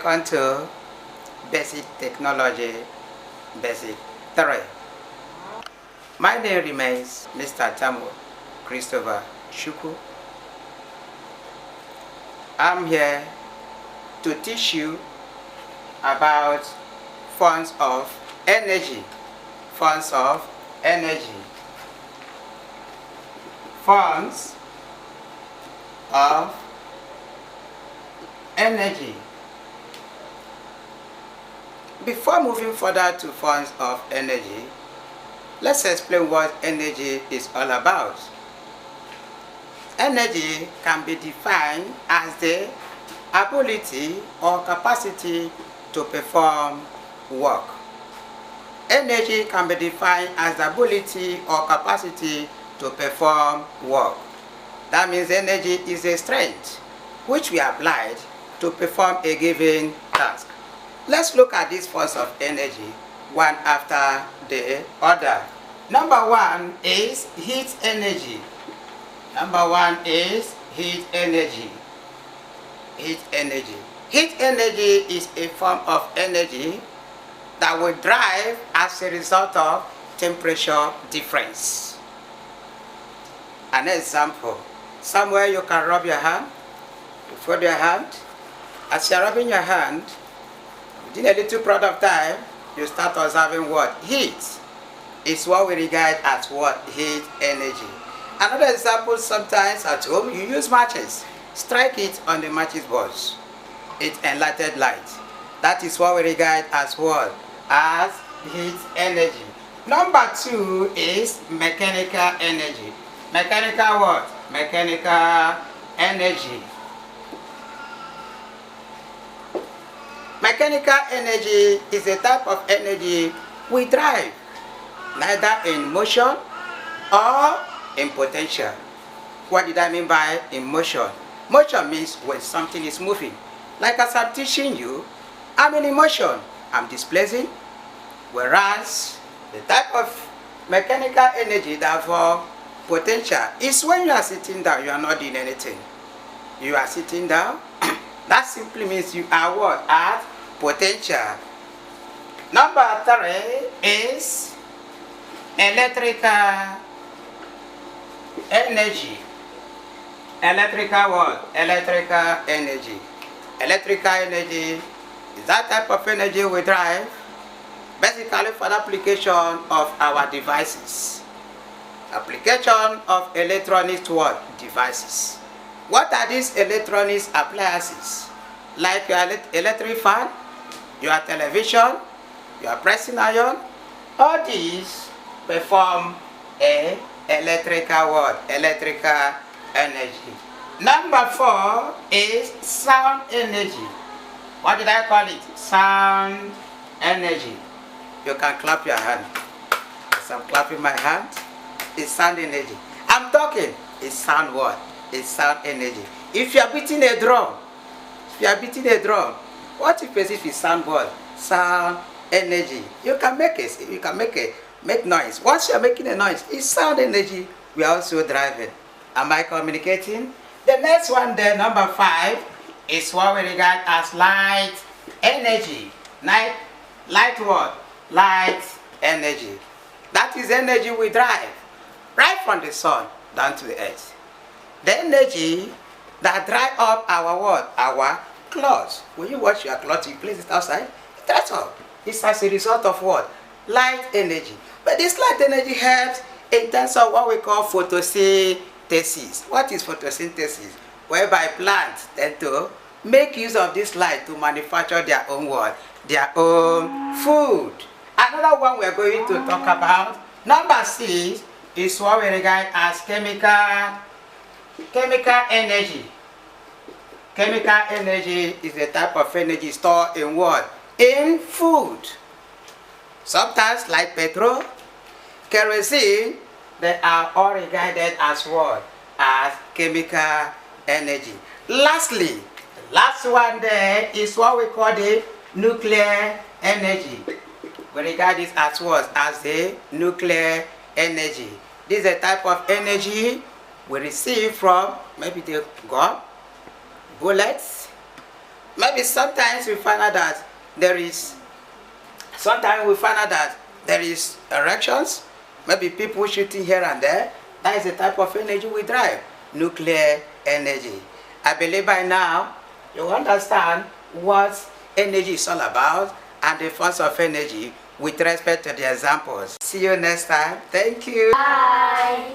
Welcome to Basic Technology, Basic 3. My name remains Mr. Tamu Christopher Shuku. I'm here to teach you about forms of energy. Forms of energy. Forms of energy. Before moving further to forms of energy, let's explain what energy is all about. Energy can be defined as the ability or capacity to perform work. Energy can be defined as the ability or capacity to perform work. That means energy is a strength which we applied to perform a given task. Let's look at these forms of energy one after the other. Number one is heat energy. Number one is heat energy. Heat energy. Heat energy is a form of energy that will drive as a result of temperature difference. An example, somewhere you can rub your hand, you fold your hand. As you're rubbing your hand, within a little period of time, you start observing what? Heat is what we regard as what? Heat energy. Another example, sometimes at home, you use matches. Strike it on the matches box. It enlightened light. That is what we regard as what? As heat energy. Number two is mechanical energy. Mechanical what? Mechanical energy. Mechanical energy is a type of energy we drive, neither in motion or in potential. What did I mean by in motion? Motion means when something is moving. Like as I'm teaching you, I'm in motion, I'm displacing, whereas the type of mechanical energy, therefore potential, is when you are sitting down, you are not doing anything. You are sitting down, that simply means you are what? At potential. Number three is electrical energy. Electrical what? Electrical energy. Electrical energy is that type of energy we drive basically for the application of our devices. Application of electronics to what? Devices. What are these electronics appliances? Like your electric fan, your television, your pressing iron, all these perform a electrical what? Electrical energy. Number four is sound energy. What did I call it? Sound energy. You can clap your hand. As I'm clapping my hand, it's sound energy. I'm talking, it's sound what? It's sound energy. If you are beating a drum, what if it's sound what? Sound energy. You can make noise. Once you are making a noise, it's sound energy. We are also driving. Am I communicating? The next one there, number five, is what we regard as light energy. Light what? Light energy. That is energy we drive right from the sun down to the earth. The energy that dry up our what? Our clothes. When you wash your clothes, you place it outside, it dries up. It's as a result of what? Light energy. But this light energy helps in terms of what we call photosynthesis. What is photosynthesis? Whereby plants tend to make use of this light to manufacture their own what? Their own food. Another one we're going to talk about, number six, is what we regard as chemical energy. Chemical energy is a type of energy stored in what? In food. Sometimes like petrol, kerosene, they are all regarded as what? As chemical energy. Lastly, the last one there is what we call the nuclear energy. We regard this as what? As the nuclear energy. This is a type of energy we receive from maybe the gun, bullets, Maybe sometimes we find out that there is erections, maybe people shooting here and there. That is the type of energy we drive, nuclear energy. I believe by now you understand what energy is all about and the forms of energy with respect to the examples. See you next time. Thank you. Bye.